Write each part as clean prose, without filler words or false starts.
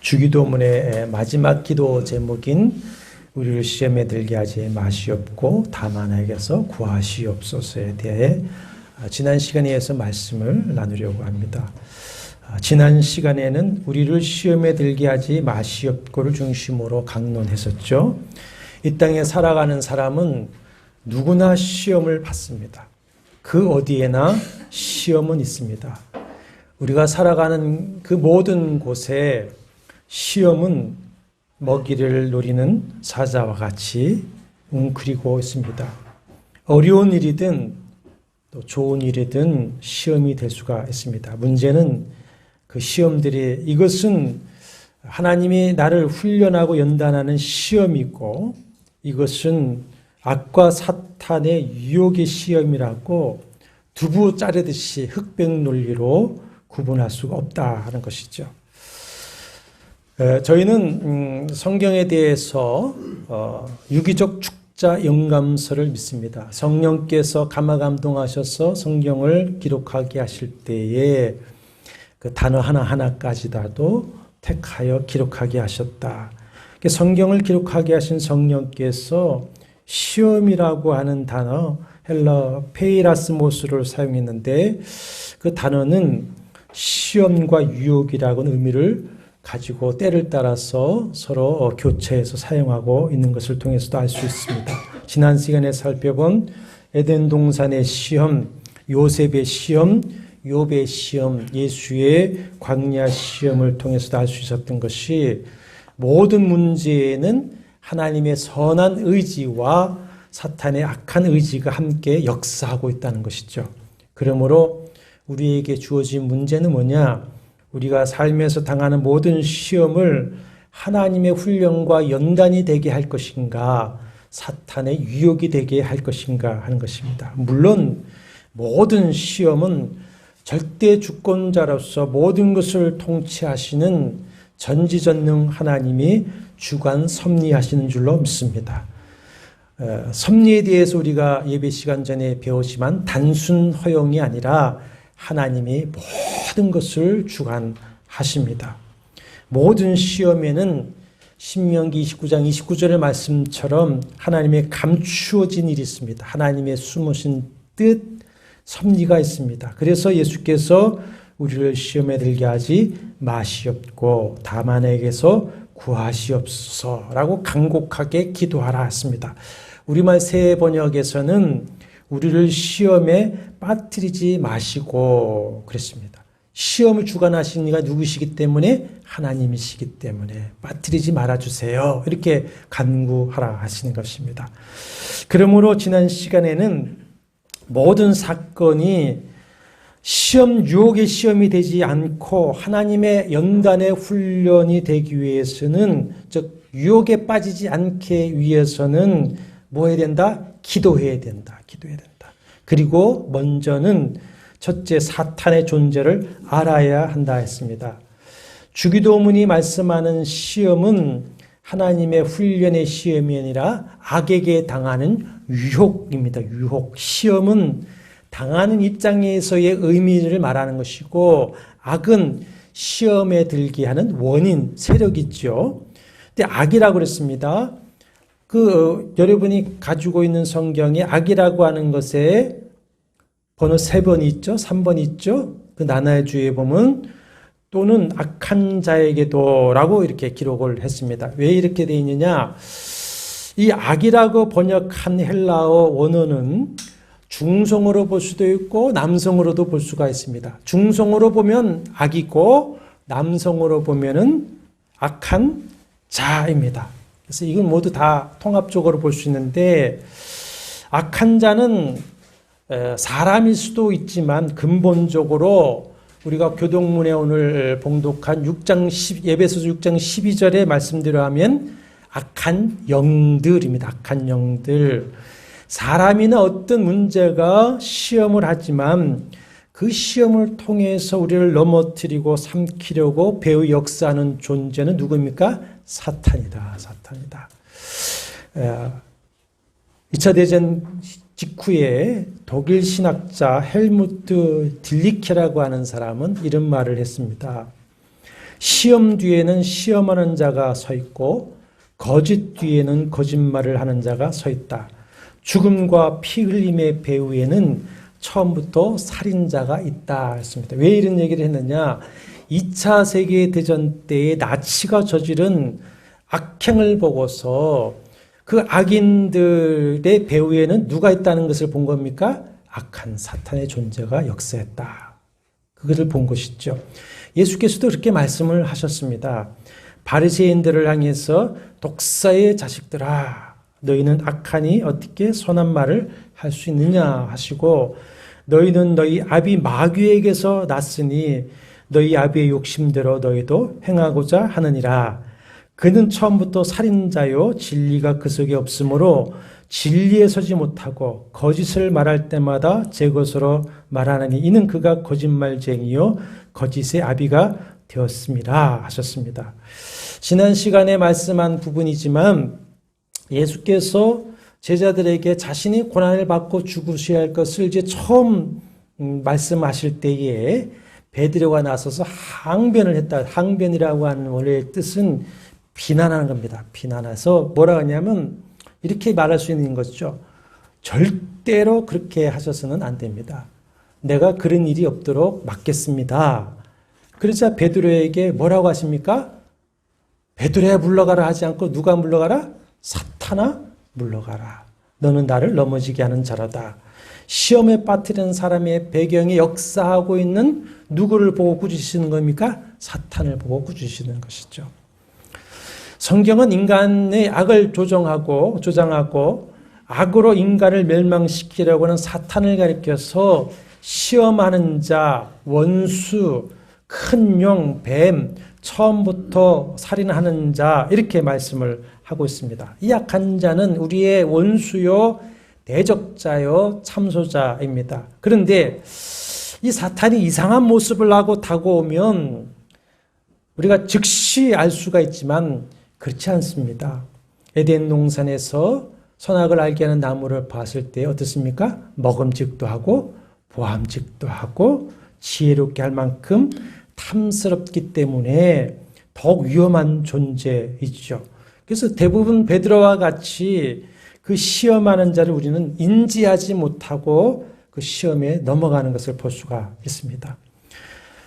주기도문의 마지막 기도 제목인 우리를 시험에 들게 하지 마시옵고 다만 에게서 구하시옵소서에 대해 지난 시간에서 말씀을 나누려고 합니다. 지난 시간에는 우리를 시험에 들게 하지 마시옵고를 중심으로 강론했었죠. 이 땅에 살아가는 사람은 누구나 시험을 받습니다. 그 어디에나 시험은 있습니다. 우리가 살아가는 그 모든 곳에 시험은 먹이를 노리는 사자와 같이 웅크리고 있습니다. 어려운 일이든 또 좋은 일이든 시험이 될 수가 있습니다. 문제는 그 시험들이 이것은 하나님이 나를 훈련하고 연단하는 시험이고 이것은 악과 사탄의 유혹의 시험이라고 두부 자르듯이 흑백 논리로 구분할 수가 없다는 것이죠. 저희는 성경에 대해서 유기적 축자 영감서를 믿습니다. 성령께서 감화감동하셔서 성경을 기록하게 하실 때에 그 단어 하나하나까지도 택하여 기록하게 하셨다. 성경을 기록하게 하신 성령께서 시험이라고 하는 단어 헬라 페이라스모스를 사용했는데 그 단어는 시험과 유혹이라고는 의미를 가지고 때를 따라서 서로 교체해서 사용하고 있는 것을 통해서도 알 수 있습니다. 지난 시간에 살펴본 에덴 동산의 시험, 요셉의 시험, 욥의 시험, 예수의 광야 시험을 통해서도 알 수 있었던 것이 모든 문제에는 하나님의 선한 의지와 사탄의 악한 의지가 함께 역사하고 있다는 것이죠. 그러므로 우리에게 주어진 문제는 뭐냐? 우리가 살면서 당하는 모든 시험을 하나님의 훈련과 연단이 되게 할 것인가, 사탄의 유혹이 되게 할 것인가 하는 것입니다. 물론 모든 시험은 절대 주권자로서 모든 것을 통치하시는 전지전능 하나님이 주관 섭리하시는 줄로 믿습니다. 섭리에 대해서 우리가 예배 시간 전에 배우지만 단순 허용이 아니라 하나님이 모든 것을 주관하십니다. 모든 시험에는 신명기 29장 29절의 말씀처럼 하나님의 감추어진 일이 있습니다. 하나님의 숨으신 뜻, 섭리가 있습니다. 그래서 예수께서 우리를 시험에 들게 하지 마시옵고 다만 에게서 구하시옵소서라고 간곡하게 기도하라 했습니다. 우리말 새 번역에서는 우리를 시험에 빠뜨리지 마시고 그랬습니다. 시험을 주관하시는 이가 누구시기 때문에 하나님이시기 때문에 빠뜨리지 말아주세요. 이렇게 간구하라 하시는 것입니다. 그러므로 지난 시간에는 모든 사건이 시험, 유혹의 시험이 되지 않고 하나님의 연단의 훈련이 되기 위해서는 즉 유혹에 빠지지 않게 위해서는 뭐 해야 된다? 기도해야 된다. 기도해야 된다. 그리고 먼저는 첫째 사탄의 존재를 알아야 한다 했습니다. 주기도문이 말씀하는 시험은 하나님의 훈련의 시험이 아니라 악에게 당하는 유혹입니다. 유혹. 시험은 당하는 입장에서의 의미를 말하는 것이고 악은 시험에 들게 하는 원인, 세력이죠. 근데 악이라고 그랬습니다. 여러분이 가지고 있는 성경에 악이라고 하는 것에 번호 3번 있죠? 3번 있죠? 그 나나의 주에 보면 또는 악한 자에게도 라고 이렇게 기록을 했습니다. 왜 이렇게 되어 있느냐? 이 악이라고 번역한 헬라어 원어는 중성어로 볼 수도 있고 남성어로도 볼 수가 있습니다. 중성어로 보면 악이고 남성어로 보면은 악한 자입니다. 그래서 이건 모두 다 통합적으로 볼 수 있는데 악한 자는 사람일 수도 있지만 근본적으로 우리가 교동문에 오늘 봉독한 에베소서 6장 12절의 말씀대로 하면 악한 영들입니다. 악한 영들. 사람이나 어떤 문제가 시험을 하지만 그 시험을 통해서 우리를 넘어뜨리고 삼키려고 배후 역사하는 존재는 누구입니까? 사탄이다. 사탄이다. 2차 대전 직후에 독일 신학자 헬무트 딜리케라고 하는 사람은 이런 말을 했습니다. 시험 뒤에는 시험하는 자가 서 있고 거짓 뒤에는 거짓말을 하는 자가 서 있다. 죽음과 피 흘림의 배후에는 처음부터 살인자가 있다 했습니다. 왜 이런 얘기를 했느냐? 2차 세계대전 때에 나치가 저지른 악행을 보고서 그 악인들의 배후에는 누가 있다는 것을 본 겁니까? 악한 사탄의 존재가 역사했다. 그것을 본 것이죠. 예수께서도 그렇게 말씀을 하셨습니다. 바리새인들을 향해서 독사의 자식들아, 너희는 악하니 어떻게 선한 말을 할 수 있느냐 하시고, 너희는 너희 아비 마귀에게서 났으니 너희 아비의 욕심대로 너희도 행하고자 하느니라. 그는 처음부터 살인자요 진리가 그 속에 없으므로 진리에 서지 못하고 거짓을 말할 때마다 제 것으로 말하느니 이는 그가 거짓말쟁이요 거짓의 아비가 되었습니다 하셨습니다. 지난 시간에 말씀한 부분이지만 예수께서 제자들에게 자신이 고난을 받고 죽으셔야 할 것을 이제 처음 말씀하실 때에 베드로가 나서서 항변을 했다. 항변이라고 하는 원래의 뜻은 비난하는 겁니다. 비난해서 뭐라 하냐면 이렇게 말할 수 있는 것이죠. 절대로 그렇게 하셔서는 안 됩니다. 내가 그런 일이 없도록 막겠습니다. 그러자 베드로에게 뭐라고 하십니까? 베드로야 물러가라 하지 않고 누가 물러가라? 사탄아 물러가라. 너는 나를 넘어지게 하는 자라다. 시험에 빠뜨리는 사람의 배경에 역사하고 있는 누구를 보고 꾸짖으시는 겁니까? 사탄을 보고 꾸짖으시는 것이죠. 성경은 인간의 악을 조장하고 악으로 인간을 멸망시키려고 하는 사탄을 가리켜서 시험하는 자, 원수, 큰 용, 뱀, 처음부터 살인하는 자 이렇게 말씀을 하고 있습니다. 이 악한 자는 우리의 원수요, 대적자요, 참소자입니다. 그런데 이 사탄이 이상한 모습을 하고 다가오면 우리가 즉시 알 수가 있지만 그렇지 않습니다. 에덴 동산에서 선악을 알게 하는 나무를 봤을 때 어떻습니까? 먹음직도 하고 보암직도 하고 지혜롭게 할 만큼 탐스럽기 때문에 더욱 위험한 존재이죠. 그래서 대부분 베드로와 같이 그 시험하는 자를 우리는 인지하지 못하고 그 시험에 넘어가는 것을 볼 수가 있습니다.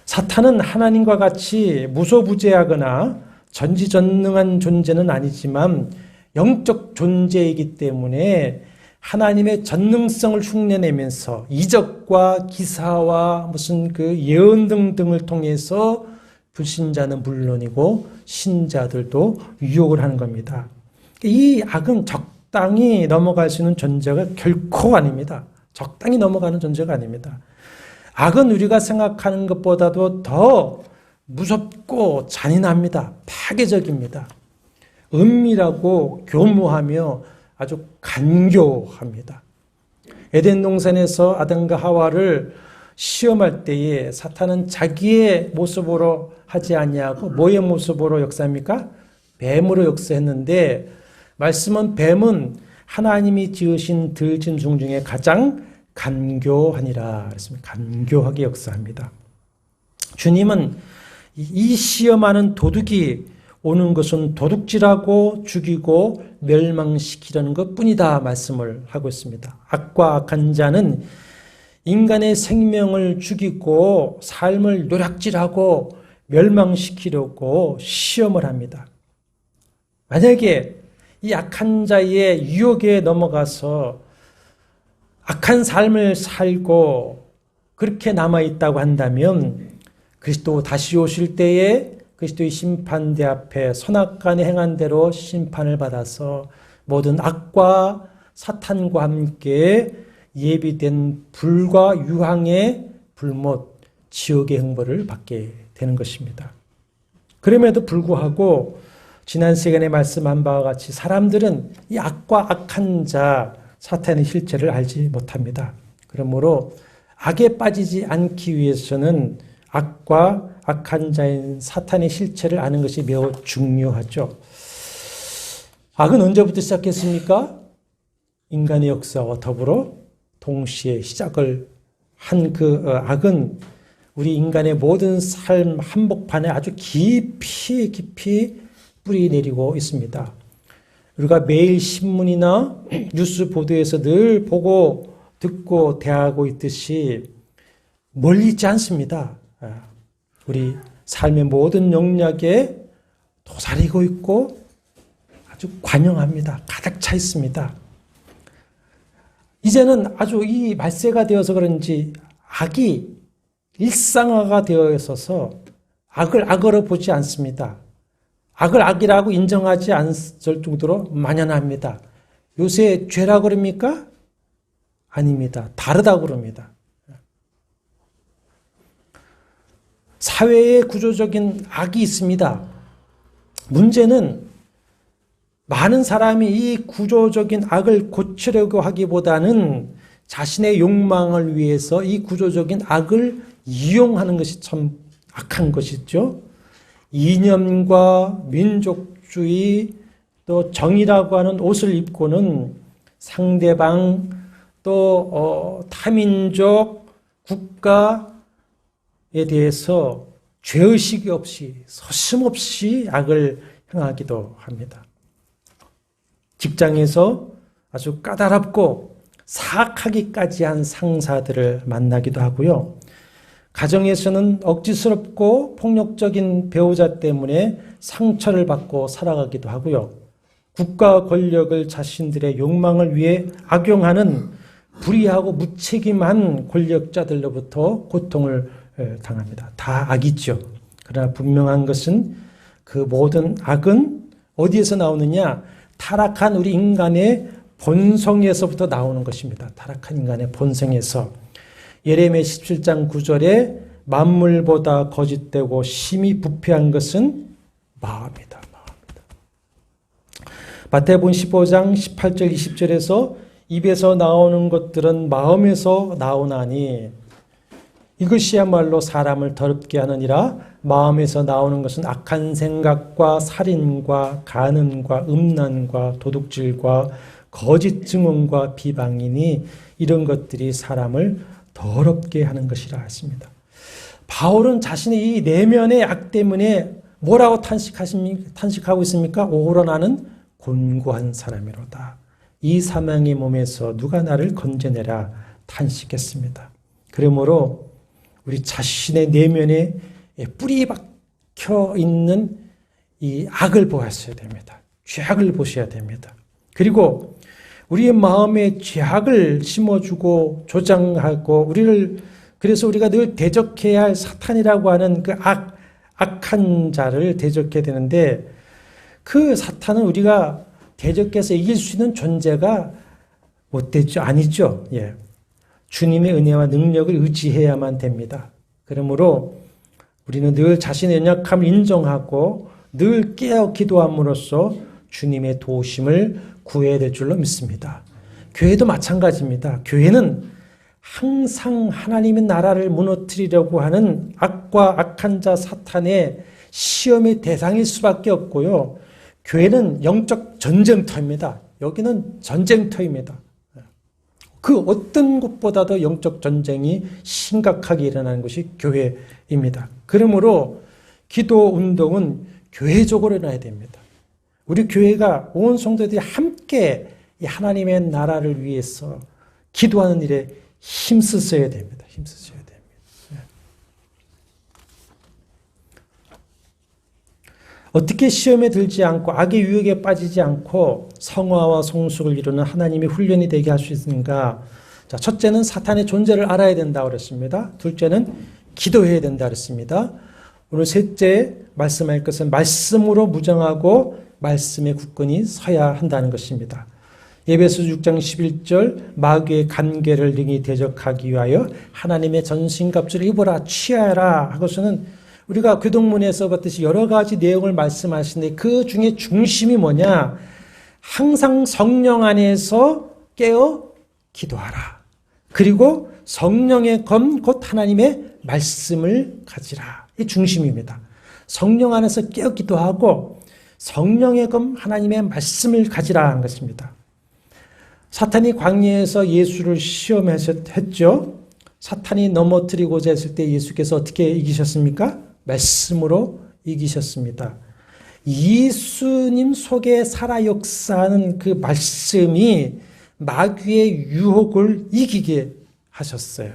사탄은 하나님과 같이 무소부재하거나 전지전능한 존재는 아니지만 영적 존재이기 때문에 하나님의 전능성을 흉내내면서 이적과 기사와 무슨 그 예언 등등을 통해서 불신자는 물론이고 신자들도 유혹을 하는 겁니다. 이 악은 적당히 넘어갈 수 있는 존재가 결코 아닙니다. 적당히 넘어가는 존재가 아닙니다. 악은 우리가 생각하는 것보다도 더 무섭고 잔인합니다. 파괴적입니다. 은밀하고 교묘하며 아주 간교합니다. 에덴 동산에서 아담과 하와를 시험할 때에 사탄은 자기의 모습으로 하지 아니하고 뭐의 모습으로 역사합니까? 뱀으로 역사했는데 말씀은 뱀은 하나님이 지으신 들짐승 중에 가장 간교하니라 그랬습니다. 간교하게 역사합니다. 주님은 이 시험하는 도둑이 오는 것은 도둑질하고 죽이고 멸망시키려는 것뿐이다 말씀을 하고 있습니다. 악과 악한 자는 인간의 생명을 죽이고 삶을 노략질하고 멸망시키려고 시험을 합니다. 만약에 이 악한 자의 유혹에 넘어가서 악한 삶을 살고 그렇게 남아있다고 한다면 그리스도 다시 오실 때에 그리스도의 심판대 앞에 선악간에 행한 대로 심판을 받아서 모든 악과 사탄과 함께 예비된 불과 유황의 불못 지옥의 형벌을 받게 되는 것입니다. 그럼에도 불구하고 지난 시간에 말씀한 바와 같이 사람들은 이 악과 악한 자 사탄의 실체를 알지 못합니다. 그러므로 악에 빠지지 않기 위해서는 악과 악한 자인 사탄의 실체를 아는 것이 매우 중요하죠. 악은 언제부터 시작했습니까? 인간의 역사와 더불어 동시에 시작을 한 그 악은 우리 인간의 모든 삶 한복판에 아주 깊이 뿌리 내리고 있습니다. 우리가 매일 신문이나 뉴스 보도에서 늘 보고 듣고 대하고 있듯이 멀리 있지 않습니다. 우리 삶의 모든 영역에 도사리고 있고 아주 관영합니다. 가득 차 있습니다. 이제는 아주 이 말세가 되어서 그런지 악이 일상화가 되어 있어서 악을 악으로 보지 않습니다. 악을 악이라고 인정하지 않을 정도로 만연합니다. 요새 죄라고 그럽니까? 아닙니다. 다르다고 그럽니다. 사회에 구조적인 악이 있습니다. 문제는 많은 사람이 이 구조적인 악을 고치려고 하기보다는 자신의 욕망을 위해서 이 구조적인 악을 이용하는 것이 참 악한 것이죠. 이념과 민족주의 또 정의라고 하는 옷을 입고는 상대방 또 타민족 국가에 대해서 죄의식이 없이 서슴없이 악을 행하기도 합니다. 직장에서 아주 까다롭고 사악하기까지 한 상사들을 만나기도 하고요. 가정에서는 억지스럽고 폭력적인 배우자 때문에 상처를 받고 살아가기도 하고요. 국가 권력을 자신들의 욕망을 위해 악용하는 불의하고 무책임한 권력자들로부터 고통을 당합니다. 다 악이죠. 그러나 분명한 것은 그 모든 악은 어디에서 나오느냐? 타락한 우리 인간의 본성에서부터 나오는 것입니다. 타락한 인간의 본성에서. 예레미야 17장 9절에 만물보다 거짓되고 심히 부패한 것은 마음이다. 마태복음 15장 18절 20절에서 입에서 나오는 것들은 마음에서 나오나니 이것이야말로 사람을 더럽게 하느니라. 마음에서 나오는 것은 악한 생각과 살인과 간음과 음란과 도둑질과 거짓 증언과 비방이니 이런 것들이 사람을 더럽게 하는 것이라 했습니다. 바울은 자신의 이 내면의 악 때문에 뭐라고 탄식하고 있습니까? 오호라 나는 곤고한 사람이로다. 이 사망의 몸에서 누가 나를 건져내라 탄식했습니다. 그러므로 우리 자신의 내면에 뿌리 박혀 있는 이 악을 보았어야 됩니다. 죄악을 보셔야 됩니다. 그리고 우리의 마음에 죄악을 심어주고 조장하고 그래서 우리가 늘 대적해야 할 사탄이라고 하는 그 악한 자를 대적해야 되는데 그 사탄은 우리가 대적해서 이길 수 있는 존재가 못 되죠. 아니죠. 예. 주님의 은혜와 능력을 의지해야만 됩니다. 그러므로 우리는 늘 자신의 연약함을 인정하고 늘 깨어 기도함으로써 주님의 도우심을 구해야 될 줄로 믿습니다. 교회도 마찬가지입니다. 교회는 항상 하나님의 나라를 무너뜨리려고 하는 악과 악한 자 사탄의 시험의 대상일 수밖에 없고요. 교회는 영적 전쟁터입니다. 여기는 전쟁터입니다. 그 어떤 곳보다도 영적 전쟁이 심각하게 일어나는 것이 교회입니다. 그러므로 기도 운동은 교회적으로 일어나야 됩니다. 우리 교회가 온 성도들이 함께 이 하나님의 나라를 위해서 기도하는 일에 힘쓰셔야 됩니다. 힘쓰셔야 됩니다. 어떻게 시험에 들지 않고 악의 유혹에 빠지지 않고 성화와 성숙을 이루는 하나님의 훈련이 되게 할 수 있는가? 자, 첫째는 사탄의 존재를 알아야 된다고 그랬습니다. 둘째는 기도해야 된다고 그랬습니다. 오늘 셋째 말씀할 것은 말씀으로 무장하고 말씀에 굳건히 서야 한다는 것입니다. 에베소서 6장 11절 마귀의 간계를 능히 대적하기 위하여 하나님의 전신갑주를 입어라 취하라 하고서는 우리가 교동문에서 봤듯이 여러 가지 내용을 말씀하시는데 그 중에 중심이 뭐냐? 항상 성령 안에서 깨어 기도하라. 그리고 성령의 검 곧 하나님의 말씀을 가지라. 이 중심입니다. 성령 안에서 깨어 기도하고 성령의 검 하나님의 말씀을 가지라 한 것입니다. 사탄이 광야에서 예수를 시험했죠. 사탄이 넘어뜨리고자 했을 때 예수께서 어떻게 이기셨습니까? 말씀으로 이기셨습니다. 예수님 속에 살아 역사하는 그 말씀이 마귀의 유혹을 이기게 하셨어요.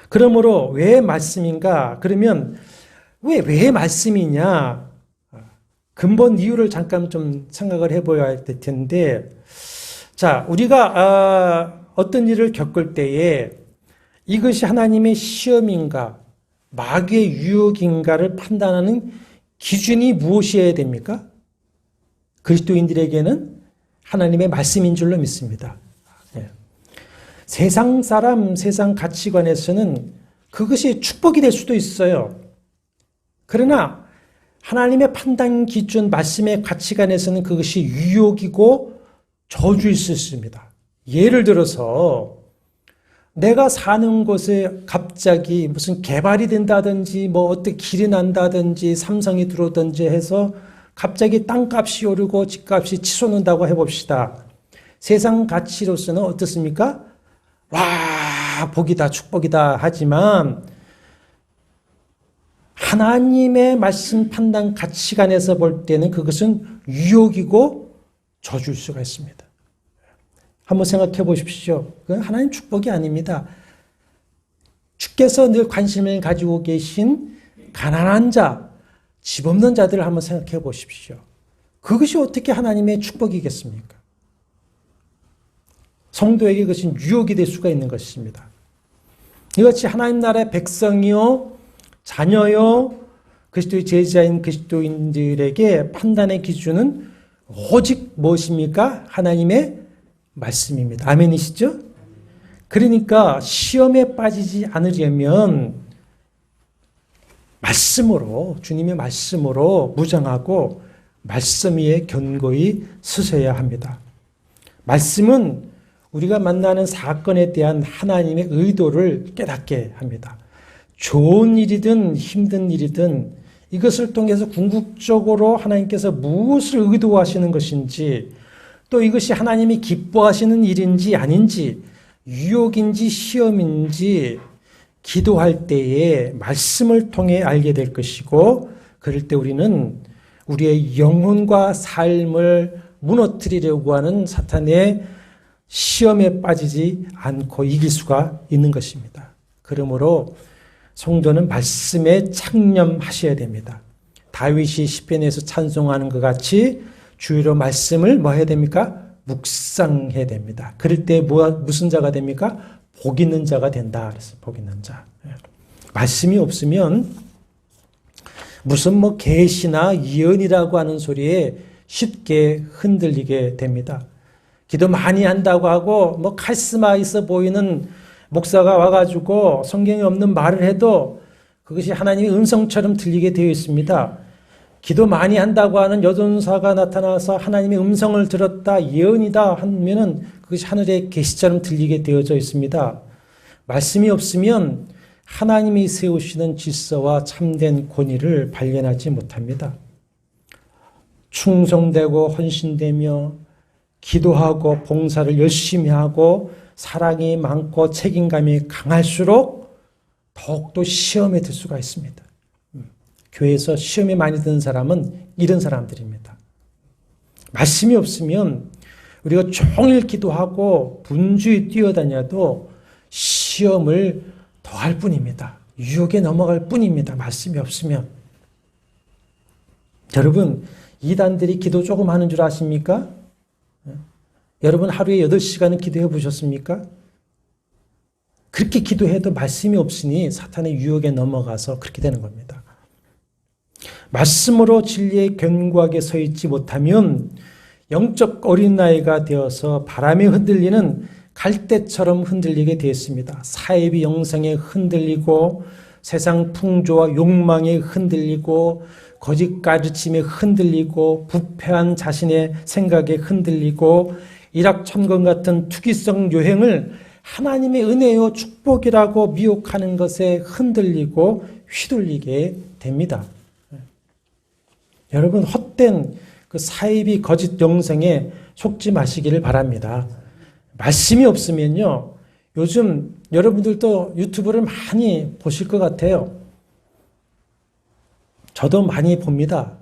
그러므로 왜 말씀인가? 그러면 왜 말씀이냐? 근본 이유를 잠깐 좀 생각을 해봐야 할 텐데, 자, 우리가 어떤 일을 겪을 때에 이것이 하나님의 시험인가, 마귀의 유혹인가를 판단하는 기준이 무엇이어야 됩니까? 그리스도인들에게는 하나님의 말씀인 줄로 믿습니다. 세상 사람, 세상 가치관에서는 그것이 축복이 될 수도 있어요. 그러나 하나님의 판단 기준, 말씀의 가치관에서는 그것이 유혹이고 저주일 수 있습니다. 예를 들어서 내가 사는 곳에 갑자기 무슨 개발이 된다든지 뭐 어떻게 길이 난다든지 삼성이 들어오든지 해서 갑자기 땅값이 오르고 집값이 치솟는다고 해봅시다. 세상 가치로서는 어떻습니까? 와, 복이다, 축복이다 하지만 하나님의 말씀 판단 가치관에서 볼 때는 그것은 유혹이고 저주일 수가 있습니다. 한번 생각해 보십시오. 그건 하나님 축복이 아닙니다. 주께서 늘 관심을 가지고 계신 가난한 자, 집 없는 자들을 한번 생각해 보십시오. 그것이 어떻게 하나님의 축복이겠습니까? 성도에게 그것은 유혹이 될 수가 있는 것입니다. 이것이 하나님 나라의 백성이요, 자녀요, 그리스도의 제자인 그리스도인들에게 판단의 기준은 오직 무엇입니까? 하나님의 말씀입니다. 아멘이시죠? 그러니까 시험에 빠지지 않으려면 말씀으로, 주님의 말씀으로 무장하고 말씀 위에 견고히 서셔야 합니다. 말씀은 우리가 만나는 사건에 대한 하나님의 의도를 깨닫게 합니다. 좋은 일이든 힘든 일이든 이것을 통해서 궁극적으로 하나님께서 무엇을 의도하시는 것인지, 또 이것이 하나님이 기뻐하시는 일인지 아닌지, 유혹인지 시험인지 기도할 때에 말씀을 통해 알게 될 것이고, 그럴 때 우리는 우리의 영혼과 삶을 무너뜨리려고 하는 사탄의 시험에 빠지지 않고 이길 수가 있는 것입니다. 그러므로 성도는 말씀에 창념하셔야 됩니다. 다윗이 시편에서 찬송하는 것 같이 주의로 말씀을 뭐 해야 됩니까? 묵상해야 됩니다. 그럴 때 무슨 자가 됩니까? 복 있는 자가 된다. 그래서 복 있는 자. 말씀이 없으면 무슨 뭐 계시나 예언이라고 하는 소리에 쉽게 흔들리게 됩니다. 기도 많이 한다고 하고 뭐 카리스마 있어 보이는 목사가 와가지고 성경에 없는 말을 해도 그것이 하나님의 음성처럼 들리게 되어 있습니다. 기도 많이 한다고 하는 여전사가 나타나서 하나님의 음성을 들었다, 예언이다 하면은 그것이 하늘의 계시처럼 들리게 되어져 있습니다. 말씀이 없으면 하나님이 세우시는 질서와 참된 권위를 발견하지 못합니다. 충성되고 헌신되며 기도하고 봉사를 열심히 하고 사랑이 많고 책임감이 강할수록 더욱더 시험에 들 수가 있습니다. 교회에서 시험에 많이 드는 사람은 이런 사람들입니다. 말씀이 없으면 우리가 종일 기도하고 분주히 뛰어다녀도 시험을 더할 뿐입니다. 유혹에 넘어갈 뿐입니다. 말씀이 없으면. 여러분, 이단들이 기도 조금 하는 줄 아십니까? 여러분 하루에 8시간은 기도해 보셨습니까? 그렇게 기도해도 말씀이 없으니 사탄의 유혹에 넘어가서 그렇게 되는 겁니다. 말씀으로 진리에 견고하게 서 있지 못하면 영적 어린아이가 되어서 바람에 흔들리는 갈대처럼 흔들리게 되었습니다. 사이비 영성에 흔들리고 세상 풍조와 욕망에 흔들리고 거짓 가르침에 흔들리고 부패한 자신의 생각에 흔들리고 일확천금 같은 투기성 요행을 하나님의 은혜요 축복이라고 미혹하는 것에 흔들리고 휘둘리게 됩니다. 여러분 헛된 그 사이비 거짓 영성에 속지 마시기를 바랍니다. 말씀이 없으면요 요즘 여러분들도 유튜브를 많이 보실 것 같아요. 저도 많이 봅니다.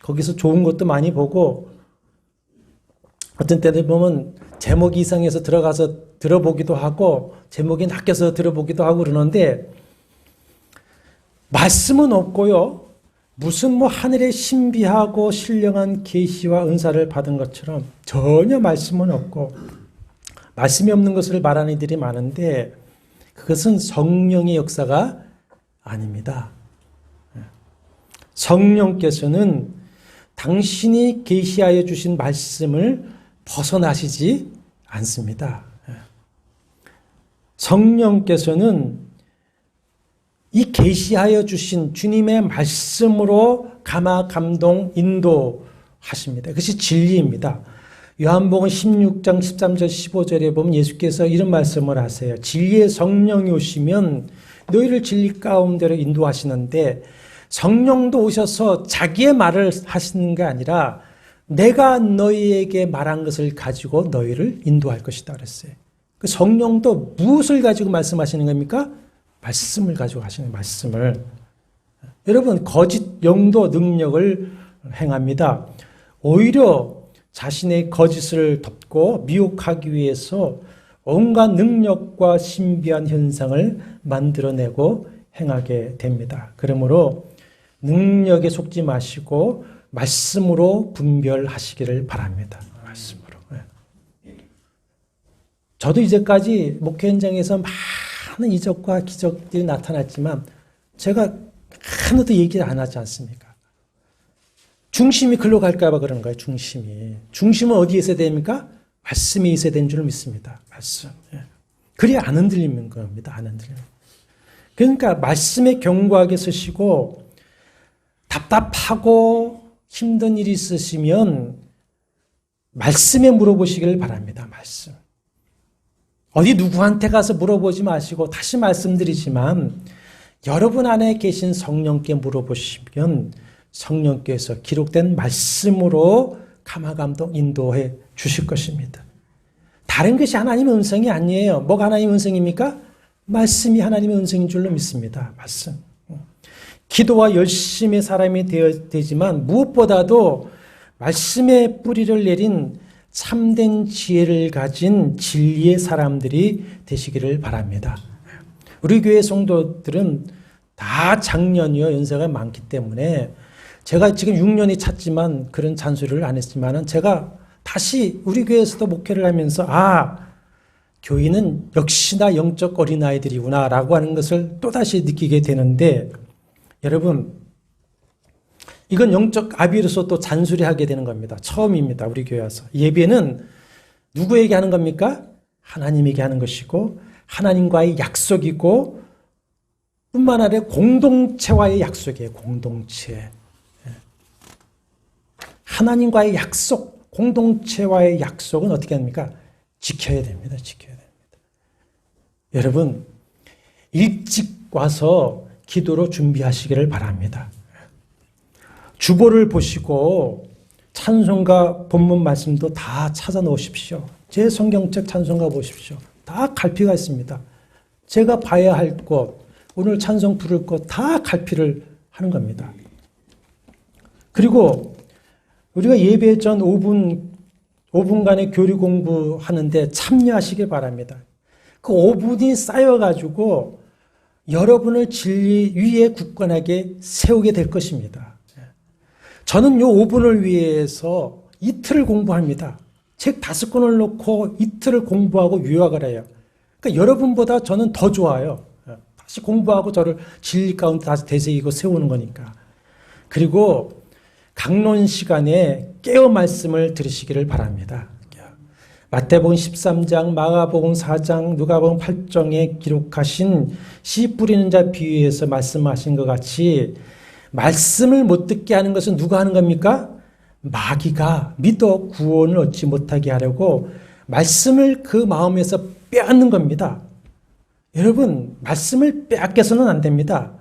거기서 좋은 것도 많이 보고 어떤 때들 보면 제목이 이상해서 들어가서 들어보기도 하고 제목이 낚여서 들어보기도 하고 그러는데 말씀은 없고요. 무슨 뭐 하늘의 신비하고 신령한 계시와 은사를 받은 것처럼 전혀 말씀은 없고 말씀이 없는 것을 말하는 이들이 많은데 그것은 성령의 역사가 아닙니다. 성령께서는 당신이 계시하여 주신 말씀을 벗어나시지 않습니다. 성령께서는 이 계시하여 주신 주님의 말씀으로 감화, 감동, 인도하십니다. 그것이 진리입니다. 요한복음 16장 13절 15절에 보면 예수께서 이런 말씀을 하세요. 진리의 성령이 오시면 너희를 진리 가운데로 인도하시는데 성령도 오셔서 자기의 말을 하시는 게 아니라 내가 너희에게 말한 것을 가지고 너희를 인도할 것이다 그랬어요. 그 성령도 무엇을 가지고 말씀하시는 겁니까? 말씀을 가지고 하시는 말씀을. 여러분 거짓 영도 능력을 행합니다. 오히려 자신의 거짓을 덮고 미혹하기 위해서 온갖 능력과 신비한 현상을 만들어내고 행하게 됩니다. 그러므로 능력에 속지 마시고 말씀으로 분별하시기를 바랍니다. 말씀으로. 저도 이제까지 목회 현장에서 많은 이적과 기적들이 나타났지만 제가 하나도 얘기를 안 하지 않습니까? 중심이 글로 갈까 봐 그러는 거예요. 중심은 어디에 있어야 됩니까? 말씀이 있어야 되는 줄 믿습니다. 말씀. 그래야 안 흔들리는 겁니다. 안 흔들리는. 그러니까 말씀에 견고하게 서시고 답답하고 힘든 일이 있으시면 말씀에 물어보시기를 바랍니다. 말씀. 어디 누구한테 가서 물어보지 마시고 다시 말씀드리지만 여러분 안에 계신 성령께 물어보시면 성령께서 기록된 말씀으로 감화감동 인도해 주실 것입니다. 다른 것이 하나님의 음성이 아니에요. 뭐가 하나님의 음성입니까? 말씀이 하나님의 음성인 줄로 믿습니다. 말씀. 기도와 열심의 사람이 되지만 무엇보다도 말씀의 뿌리를 내린 참된 지혜를 가진 진리의 사람들이 되시기를 바랍니다. 우리 교회 성도들은 다 장년이요 연세가 많기 때문에 제가 지금 6년이 찼지만 그런 잔소리를 안 했지만 제가 다시 우리 교회에서도 목회를 하면서 교인은 역시나 영적 어린아이들이구나 라고 하는 것을 또다시 느끼게 되는데 여러분 이건 영적 아비로서 또 잔소리하게 되는 겁니다. 처음입니다. 우리 교회 와서. 예배는 누구에게 하는 겁니까? 하나님에게 하는 것이고 하나님과의 약속이고 뿐만 아니라 공동체와의 약속이에요. 공동체. 하나님과의 약속, 공동체와의 약속은 어떻게 합니까? 지켜야 됩니다. 지켜야 됩니다. 여러분 일찍 와서 기도로 준비하시기를 바랍니다. 주보를 보시고 찬송가 본문 말씀도 다 찾아 놓으십시오. 제 성경책 찬송가 보십시오. 다 갈피가 있습니다. 제가 봐야 할 곳, 오늘 찬송 부를 곳 다 갈피를 하는 겁니다. 그리고 우리가 예배 전 5분간의 교리 공부하는데 참여하시길 바랍니다. 그 5분이 쌓여가지고 여러분을 진리 위에 굳건하게 세우게 될 것입니다. 저는 이 5분을 위해서 이틀을 공부합니다. 책 5권을 놓고 이틀을 공부하고 요약을 해요. 그러니까 여러분보다 저는 더 좋아요. 다시 공부하고 저를 진리 가운데 다시 되새기고 세우는 거니까. 그리고 강론 시간에 깨어 말씀을 들으시기를 바랍니다. 마태복음 13장, 마가복음 4장, 누가복음 8장에 기록하신 씨 뿌리는 자 비유에서 말씀하신 것 같이 말씀을 못 듣게 하는 것은 누가 하는 겁니까? 마귀가 믿어 구원을 얻지 못하게 하려고 말씀을 그 마음에서 빼앗는 겁니다. 여러분, 말씀을 빼앗겨서는 안 됩니다.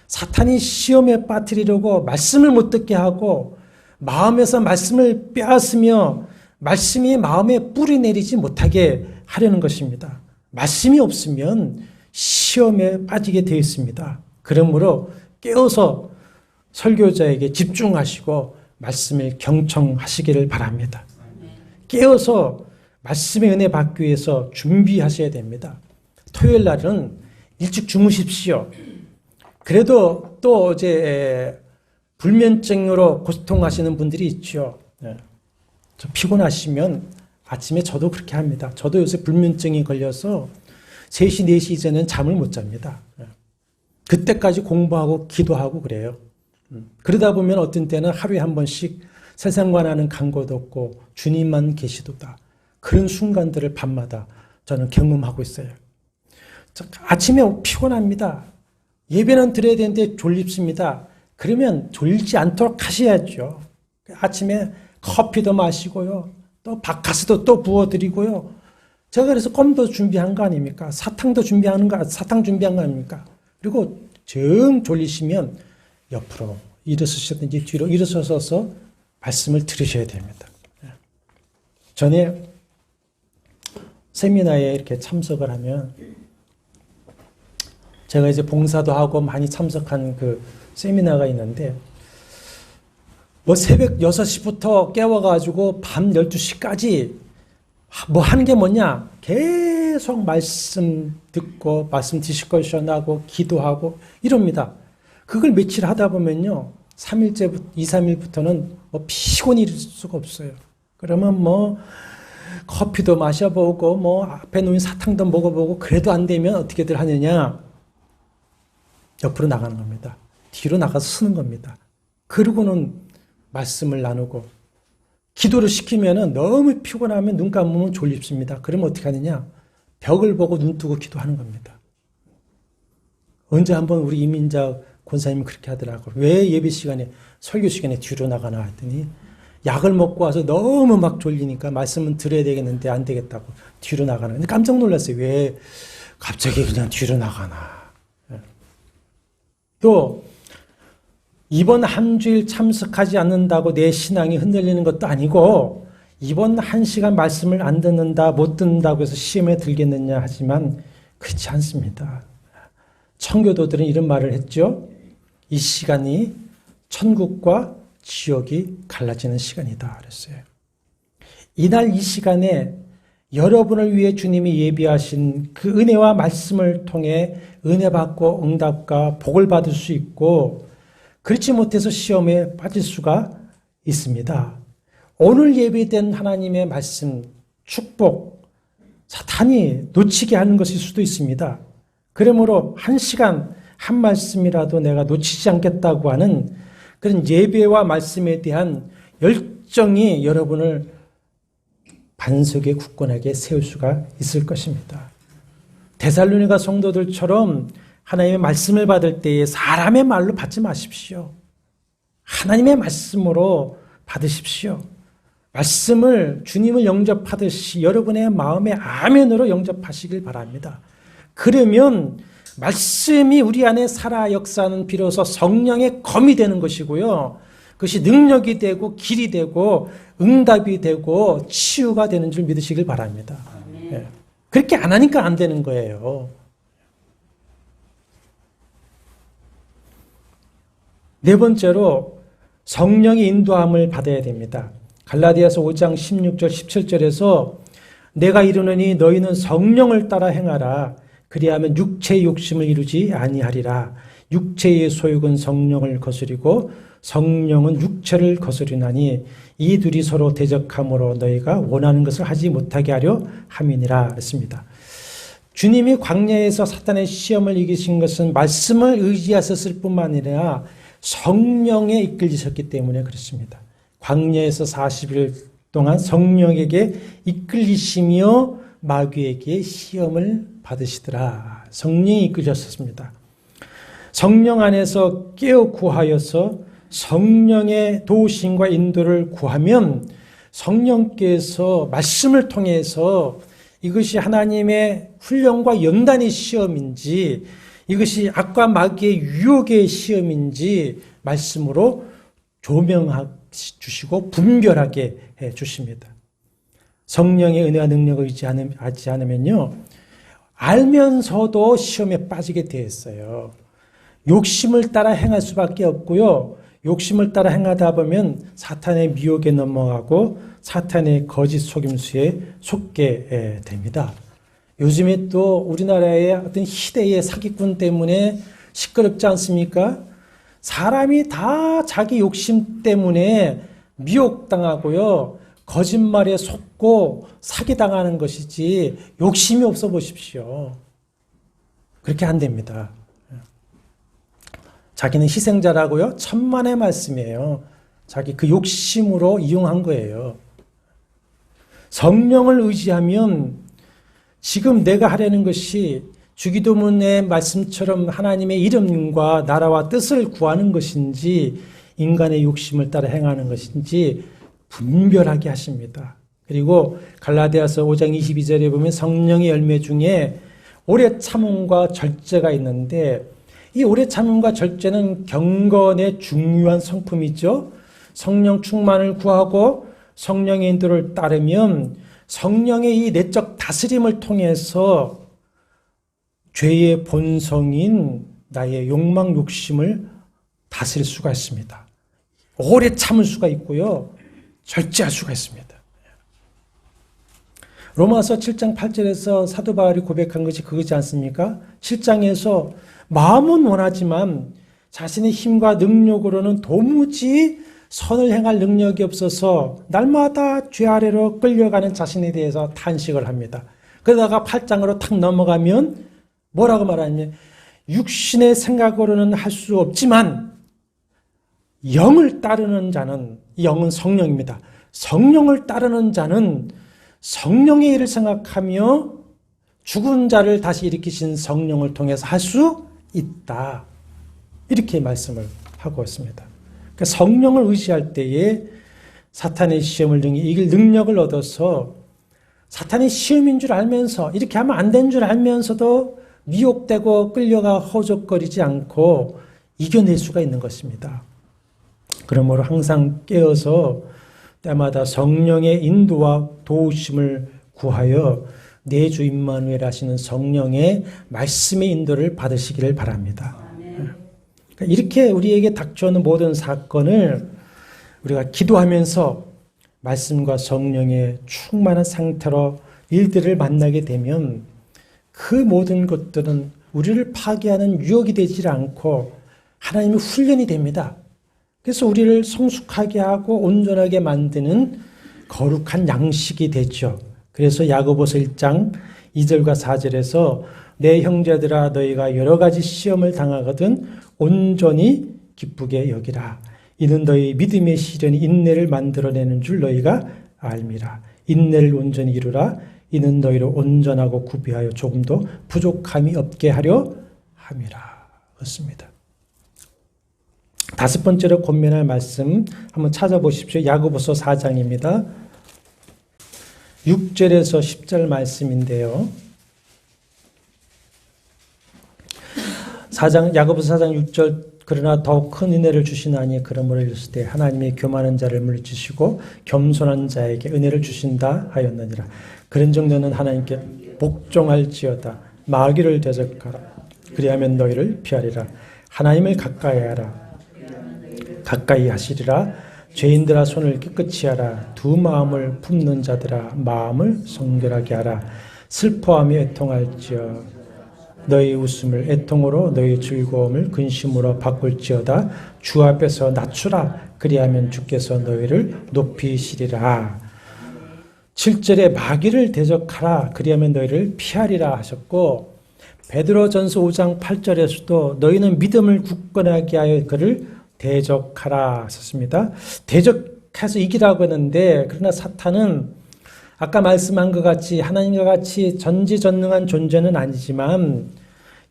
사탄이 시험에 빠뜨리려고 말씀을 못 듣게 하고 마음에서 말씀을 빼앗으며 말씀이 마음에 뿌리 내리지 못하게 하려는 것입니다. 말씀이 없으면 시험에 빠지게 되어 있습니다. 그러므로 깨어서 설교자에게 집중하시고 말씀을 경청하시기를 바랍니다. 깨어서 말씀의 은혜 받기 위해서 준비하셔야 됩니다. 토요일 날은 일찍 주무십시오. 그래도 또 어제 불면증으로 고통하시는 분들이 있죠. 피곤하시면 아침에 저도 그렇게 합니다. 저도 요새 불면증이 걸려서 3시, 4시 이전에는 잠을 못 잡니다. 그때까지 공부하고 기도하고 그래요. 그러다 보면 어떤 때는 하루에 한 번씩 세상과 나는 간것도 없고 주님만 계시도다. 그런 순간들을 밤마다 저는 경험하고 있어요. 아침에 피곤합니다. 예배는 드려야 되는데 졸립습니다. 그러면 졸지 않도록 하셔야죠. 아침에 커피도 마시고요. 또 바카스도 또 부어드리고요. 제가 그래서 껌도 준비한 거 아닙니까? 사탕 준비한 거 아닙니까? 그리고 정 졸리시면 옆으로 일어서시든지 뒤로 일어서서 말씀을 들으셔야 됩니다. 전에 세미나에 이렇게 참석을 하면 제가 이제 봉사도 하고 많이 참석한 그 세미나가 있는데 뭐 새벽 6시부터 깨워가지고 밤 12시까지 뭐 하는 게 뭐냐? 계속 말씀 듣고 말씀 디스커션하고 기도하고 이럽니다. 그걸 며칠 하다 보면요. 3일째부터 2, 3일부터는 뭐 피곤이 있을 수가 없어요. 그러면 뭐 커피도 마셔보고 뭐 앞에 놓인 사탕도 먹어보고 그래도 안 되면 어떻게들 하느냐? 옆으로 나가는 겁니다. 뒤로 나가서 쓰는 겁니다. 그러고는 말씀을 나누고 기도를 시키면은 너무 피곤하면 눈 감으면 졸립습니다. 그러면 어떻게 하느냐? 벽을 보고 눈 뜨고 기도하는 겁니다. 언제 한번 우리 이민자 권사님이 그렇게 하더라고요. 왜 예배 시간에 설교 시간에 뒤로 나가나 했더니 약을 먹고 와서 너무 막 졸리니까 말씀은 들어야 되겠는데 안 되겠다고 뒤로 나가나. 근데 깜짝 놀랐어요. 왜 갑자기 그냥 뒤로 나가나. 또 이번 한 주일 참석하지 않는다고 내 신앙이 흔들리는 것도 아니고 이번 1시간 말씀을 안 듣는다, 못 듣는다고 해서 시험에 들겠느냐 하지만 그렇지 않습니다. 청교도들은 이런 말을 했죠. 이 시간이 천국과 지옥이 갈라지는 시간이다 그랬어요. 이날 이 시간에 여러분을 위해 주님이 예비하신 그 은혜와 말씀을 통해 은혜 받고 응답과 복을 받을 수 있고 그렇지 못해서 시험에 빠질 수가 있습니다. 오늘 예비된 하나님의 말씀, 축복, 사탄이 놓치게 하는 것일 수도 있습니다. 그러므로 1시간 한 말씀이라도 내가 놓치지 않겠다고 하는 그런 예배와 말씀에 대한 열정이 여러분을 반석에 굳건하게 세울 수가 있을 것입니다. 데살로니가 성도들처럼 하나님의 말씀을 받을 때에 사람의 말로 받지 마십시오. 하나님의 말씀으로 받으십시오. 말씀을 주님을 영접하듯이 여러분의 마음의 아멘으로 영접하시길 바랍니다. 그러면 말씀이 우리 안에 살아 역사하는 비로소 성령의 검이 되는 것이고요. 그것이 능력이 되고 길이 되고 응답이 되고 치유가 되는 줄 믿으시길 바랍니다. 네. 그렇게 안 하니까 안 되는 거예요. 네 번째로 성령의 인도함을 받아야 됩니다. 갈라디아서 5장 16절 17절에서 내가 이르노니 너희는 성령을 따라 행하라. 그리하면 육체의 욕심을 이루지 아니하리라. 육체의 소욕은 성령을 거스리고 성령은 육체를 거스리나니 이 둘이 서로 대적함으로 너희가 원하는 것을 하지 못하게 하려 함이니라 했습니다. 주님이 광야에서 사탄의 시험을 이기신 것은 말씀을 의지하셨을 뿐만 아니라 성령에 이끌리셨기 때문에 그렇습니다. 광야에서 40일 동안 성령에게 이끌리시며 마귀에게 시험을 받으시더라. 성령이 이끌렸습니다. 성령 안에서 깨어 구하여서 성령의 도우심과 인도를 구하면 성령께서 말씀을 통해서 이것이 하나님의 훈련과 연단의 시험인지 이것이 악과 마귀의 유혹의 시험인지 말씀으로 조명해 주시고 분별하게 해 주십니다. 성령의 은혜와 능력을 의지하지 않으면요 알면서도 시험에 빠지게 되었어요. 욕심을 따라 행할 수밖에 없고요. 욕심을 따라 행하다 보면 사탄의 미혹에 넘어가고 사탄의 거짓 속임수에 속게 됩니다. 요즘에 또 우리나라의 어떤 희대의 사기꾼 때문에 시끄럽지 않습니까? 사람이 다 자기 욕심 때문에 미혹당하고요. 거짓말에 속고 사기당하는 것이지 욕심이 없어 보십시오. 그렇게 안 됩니다. 자기는 희생자라고요? 천만의 말씀이에요. 자기 그 욕심으로 이용한 거예요. 성령을 의지하면 지금 내가 하려는 것이 주기도문의 말씀처럼 하나님의 이름과 나라와 뜻을 구하는 것인지 인간의 욕심을 따라 행하는 것인지 분별하게 하십니다. 그리고 갈라디아서 5장 22절에 보면 성령의 열매 중에 오래 참음과 절제가 있는데 이 오래 참음과 절제는 경건의 중요한 성품이죠. 성령 충만을 구하고 성령의 인도를 따르면 성령의 이 내적 다스림을 통해서 죄의 본성인 나의 욕망, 욕심을 다스릴 수가 있습니다. 오래 참을 수가 있고요. 절제할 수가 있습니다. 로마서 7장 8절에서 사도 바울이 고백한 것이 그거지 않습니까? 7장에서 마음은 원하지만 자신의 힘과 능력으로는 도무지 선을 행할 능력이 없어서 날마다 죄 아래로 끌려가는 자신에 대해서 탄식을 합니다. 그러다가 8장으로 탁 넘어가면 뭐라고 말하냐면 육신의 생각으로는 할 수 없지만 영을 따르는 자는, 영은 성령입니다. 성령을 따르는 자는 성령의 일을 생각하며 죽은 자를 다시 일으키신 성령을 통해서 할 수 있다. 이렇게 말씀을 하고 있습니다. 그러니까 성령을 의지할 때에 사탄의 시험을 이길 능력을 얻어서 사탄의 시험인 줄 알면서 이렇게 하면 안 되는 줄 알면서도 미혹되고 끌려가 허적거리지 않고 이겨낼 수가 있는 것입니다. 그러므로 항상 깨어서 때마다 성령의 인도와 도우심을 구하여 내 주 임마누엘 하시는 성령의 말씀의 인도를 받으시기를 바랍니다. 그러니까 이렇게 우리에게 닥쳐오는 모든 사건을 우리가 기도하면서 말씀과 성령의 충만한 상태로 일들을 만나게 되면 그 모든 것들은 우리를 파괴하는 유혹이 되지 않고 하나님의 훈련이 됩니다. 그래서 우리를 성숙하게 하고 온전하게 만드는 거룩한 양식이 되죠. 그래서 야고보서 1장 2절과 4절에서 내 형제들아 너희가 여러 가지 시험을 당하거든 온전히 기쁘게 여기라. 이는 너희 믿음의 시련이 인내를 만들어내는 줄 너희가 알미라. 인내를 온전히 이루라. 이는 너희를 온전하고 구비하여 조금도 부족함이 없게 하려 함이라. 그렇습니다. 다섯 번째로 권면할 말씀 한번 찾아보십시오. 야고보서 4장입니다. 6절에서 10절 말씀인데요. 야고보서 4장 6절 그러나 더욱 큰 은혜를 주시나니 그러므로 이르실 때 하나님이 교만한 자를 물리치시고 겸손한 자에게 은혜를 주신다 하였느니라. 그런 정도는 하나님께 복종할지어다. 마귀를 대적하라. 그리하면 너희를 피하리라. 하나님을 가까이 하시리라. 죄인들아 손을 깨끗이 하라. 두 마음을 품는 자들아 마음을 성결하게 하라. 슬퍼하며 애통할지어 너희 웃음을 애통으로 너희 즐거움을 근심으로 바꿀지어다. 주 앞에서 낮추라. 그리하면 주께서 너희를 높이시리라. 7절에 마귀를 대적하라. 그리하면 너희를 피하리라 하셨고 베드로전서 5장 8절에서도 너희는 믿음을 굳건하게 하여 그를 대적하라 하셨습니다. 대적해서 이기라고 했는데 그러나 사탄은 아까 말씀한 것 같이 하나님과 같이 전지전능한 존재는 아니지만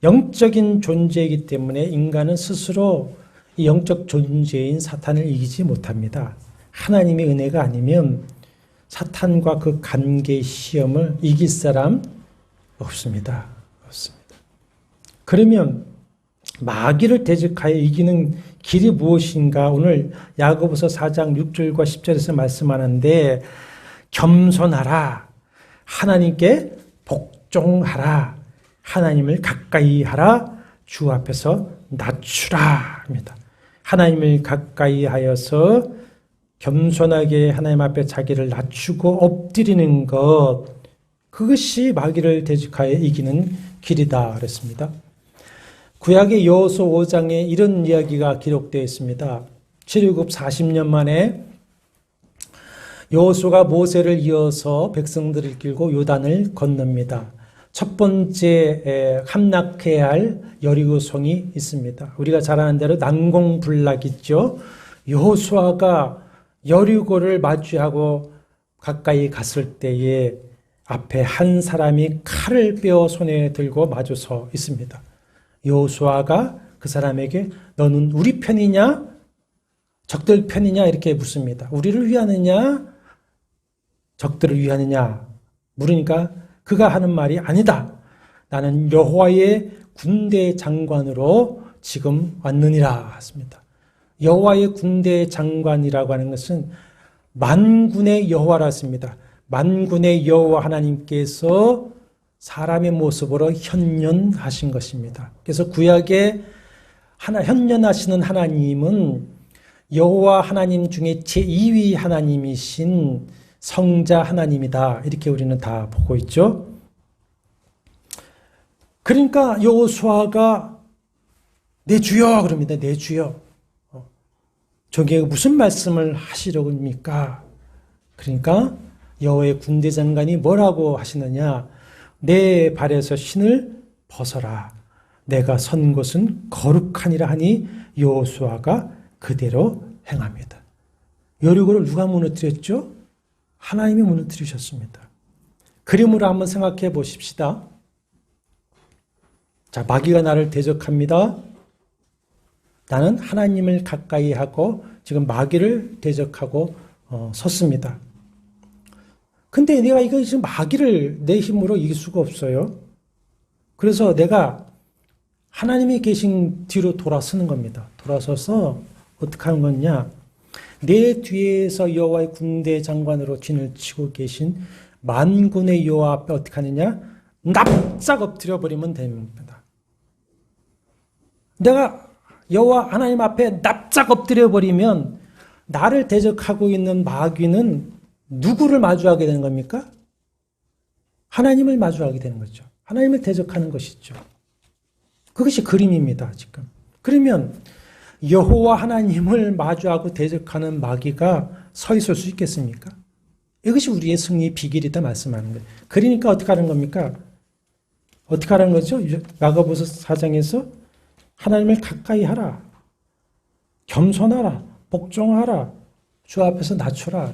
영적인 존재이기 때문에 인간은 스스로 이 영적 존재인 사탄을 이기지 못합니다. 하나님의 은혜가 아니면 사탄과 그 관계의 시험을 이길 사람 없습니다. 그러면 마귀를 대적하여 이기는 길이 무엇인가? 오늘 야고보서 4장 6절과 10절에서 말씀하는데 겸손하라. 하나님께 복종하라. 하나님을 가까이 하라. 주 앞에서 낮추라 합니다. 하나님을 가까이 하여서 겸손하게 하나님 앞에 자기를 낮추고 엎드리는 것, 그것이 마귀를 대적하여 이기는 길이다 그랬습니다. 구약의 여호수아 5장에 이런 이야기가 기록되어 있습니다. 출애굽 40년 만에 여호수아가 모세를 이어서 백성들을 이끌고 요단을 건넙니다. 첫 번째 함락해야 할 여리고성이 있습니다. 우리가 잘 아는 대로 난공불락이죠. 여호수아가 여리고를 마주하고 가까이 갔을 때에 앞에 한 사람이 칼을 빼어 손에 들고 마주서 있습니다. 여호수아가 그 사람에게 너는 우리 편이냐? 적들 편이냐? 이렇게 묻습니다. 우리를 위하느냐? 적들을 위하느냐? 물으니까 그가 하는 말이 아니다. 나는 여호와의 군대 장관으로 지금 왔느니라 했습니다. 여호와의 군대 장관이라고 하는 것은 만군의 여호와라 했습니다. 만군의 여호와 하나님께서 사람의 모습으로 현현하신 것입니다. 그래서 구약에 현현하시는 하나님은 여호와 하나님 중에 제2위 하나님이신 성자 하나님이다. 이렇게 우리는 다 보고 있죠. 그러니까 여호수아가 내 주여 그럽니다. 내 주여. 저게 무슨 말씀을 하시려고 합니까? 그러니까 여호와의 군대 장관이 뭐라고 하시느냐? 내 발에서 신을 벗어라. 내가 선 곳은 거룩하니라 하니 여호수아가 그대로 행합니다. 여리고를 누가 무너뜨렸죠? 하나님이 무너뜨리셨습니다. 그림으로 한번 생각해 보십시다. 자, 마귀가 나를 대적합니다. 나는 하나님을 가까이 하고 지금 마귀를 대적하고 섰습니다. 근데 내가 이거 지금 마귀를 내 힘으로 이길 수가 없어요. 그래서 내가 하나님이 계신 뒤로 돌아서는 겁니다. 돌아서서 어떻게 하는 거냐? 내 뒤에서 여호와의 군대 장관으로 진을 치고 계신 만군의 여호와 앞에 어떻게 하느냐? 납작 엎드려 버리면 됩니다. 내가 여호와 하나님 앞에 납작 엎드려 버리면 나를 대적하고 있는 마귀는 누구를 마주하게 되는 겁니까? 하나님을 마주하게 되는 거죠. 하나님을 대적하는 것이죠. 그것이 그림입니다, 지금. 그러면 여호와 하나님을 마주하고 대적하는 마귀가 서 있을 수 있겠습니까? 이것이 우리의 승리의 비결이다 말씀하는 거예요. 그러니까 어떻게 하는 겁니까? 어떻게 하는 거죠? 야고보서 4장에서 하나님을 가까이 하라. 겸손하라. 복종하라. 주 앞에서 낮추라.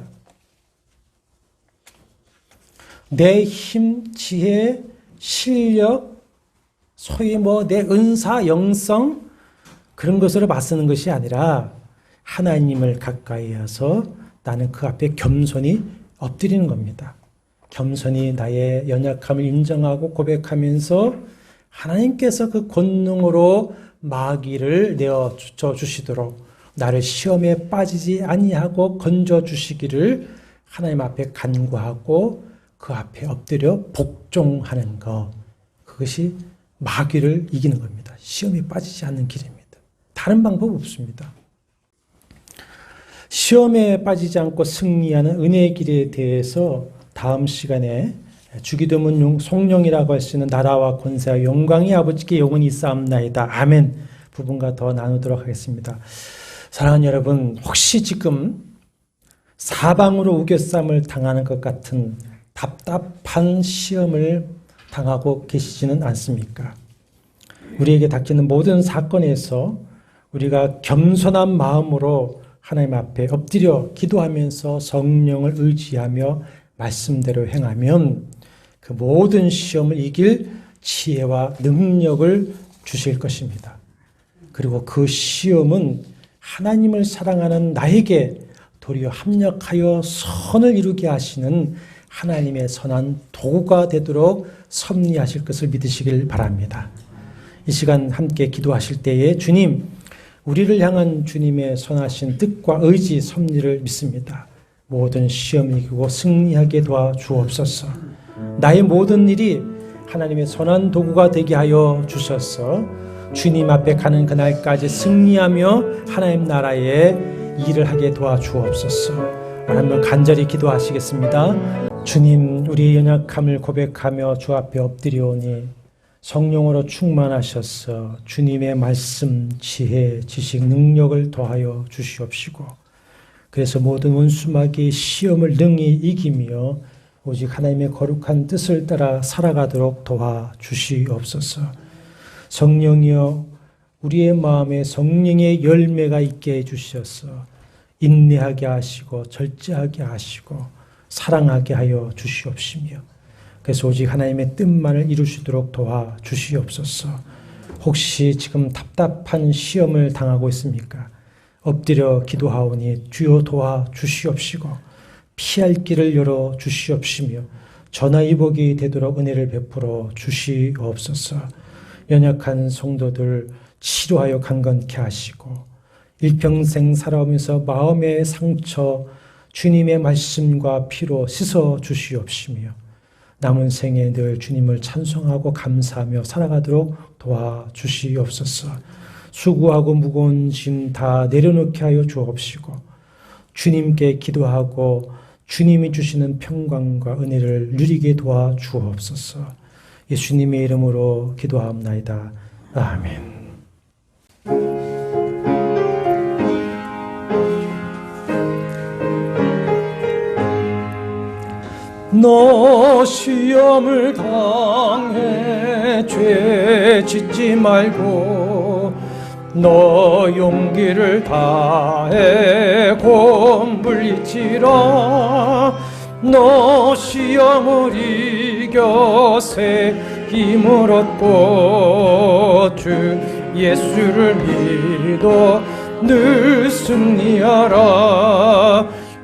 내 힘, 지혜, 실력, 소위 내 은사, 영성 그런 것으로 맞서는 것이 아니라 하나님을 가까이 해서 나는 그 앞에 겸손히 엎드리는 겁니다. 겸손히 나의 연약함을 인정하고 고백하면서 하나님께서 그 권능으로 마귀를 내어 주시도록 나를 시험에 빠지지 아니하고 건져 주시기를 하나님 앞에 간구하고 그 앞에 엎드려 복종하는 것, 그것이 마귀를 이기는 겁니다. 시험에 빠지지 않는 길입니다. 다른 방법 없습니다. 시험에 빠지지 않고 승리하는 은혜의 길에 대해서 다음 시간에 주기도문 성령이라고 할 수 있는 나라와 권세와 영광이 아버지께 영원히 있사옵나이다. 아멘 부분과 더 나누도록 하겠습니다. 사랑하는 여러분, 혹시 지금 사방으로 우겨쌈을 당하는 것 같은 답답한 시험을 당하고 계시지는 않습니까? 우리에게 닥치는 모든 사건에서 우리가 겸손한 마음으로 하나님 앞에 엎드려 기도하면서 성령을 의지하며 말씀대로 행하면 그 모든 시험을 이길 지혜와 능력을 주실 것입니다. 그리고 그 시험은 하나님을 사랑하는 나에게 도리어 합력하여 선을 이루게 하시는 하나님의 선한 도구가 되도록 섭리하실 것을 믿으시길 바랍니다. 이 시간 함께 기도하실 때에 주님, 우리를 향한 주님의 선하신 뜻과 의지, 섭리를 믿습니다. 모든 시험을 이기고 승리하게 도와주옵소서. 나의 모든 일이 하나님의 선한 도구가 되게 하여 주셔서 주님 앞에 가는 그날까지 승리하며 하나님 나라의 일을 하게 도와주옵소서. 한번 간절히 기도하시겠습니다. 주님, 우리의 연약함을 고백하며 주 앞에 엎드려오니 성령으로 충만하셔서 주님의 말씀, 지혜, 지식, 능력을 더하여 주시옵시고, 그래서 모든 원수마귀의 시험을 능히 이기며 오직 하나님의 거룩한 뜻을 따라 살아가도록 도와주시옵소서. 성령이여, 우리의 마음에 성령의 열매가 있게 해주셔서 인내하게 하시고 절제하게 하시고 사랑하게 하여 주시옵시며, 그래서 오직 하나님의 뜻만을 이루시도록 도와주시옵소서. 혹시 지금 답답한 시험을 당하고 있습니까? 엎드려 기도하오니 주여 도와주시옵시고 피할 길을 열어 주시옵시며 전화위복이 되도록 은혜를 베풀어 주시옵소서. 연약한 성도들 치료하여 강건케 하시고 일평생 살아오면서 마음의 상처 주님의 말씀과 피로 씻어 주시옵시며 남은 생에 늘 주님을 찬송하고 감사하며 살아가도록 도와주시옵소서. 수고하고 무거운 짐 다 내려놓게 하여 주옵시고 주님께 기도하고 주님이 주시는 평강과 은혜를 누리게 도와주옵소서. 예수님의 이름으로 기도하옵나이다. 아멘. 너 시험을 당해 죄 짓지 말고 너 용기를 다해 곧 물리치라. 너 시험을 이겨 새 힘을 얻고 주 예수를 믿어 늘 승리하라.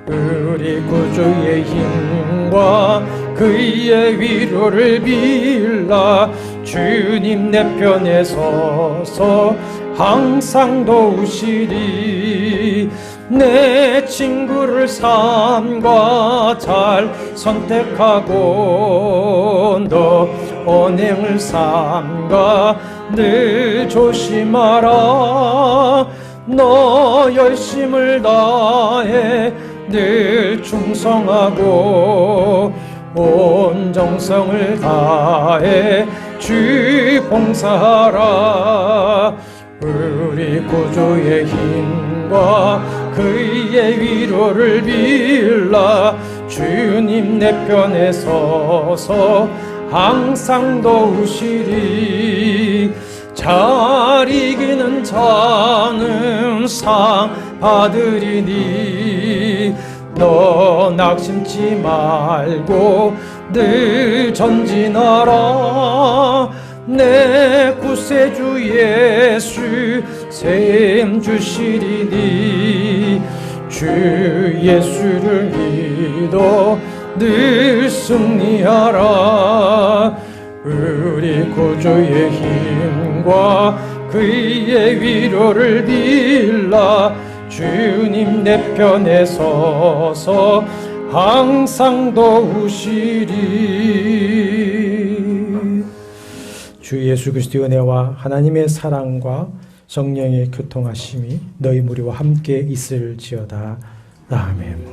우리 구주의 힘과 그의 위로를 빌라. 주님 내 편에 서서 항상 도우시리. 내 친구를 삶과 잘 선택하고 너 언행을 삼가 늘 조심하라. 너 열심을 다해 늘 충성하고 온 정성을 다해 주 봉사하라. 우리 구주의 힘과 그의 위로를 빌라. 주님 내 편에 서서 항상 도우시리. 잘 이기는 자는 상 받으리니 너 낙심치 말고 늘 전진하라. 내 구세주 예수 샘 주시리니 주 예수를 믿어 늘 승리하라. 우리 구주의 힘과 그의 위로를 빌라. 주님 내 편에 서서 항상 도우시리. 주 예수 그리스도의 은혜와 하나님의 사랑과 성령의 교통하심이 너희 무리와 함께 있을지어다. 아멘.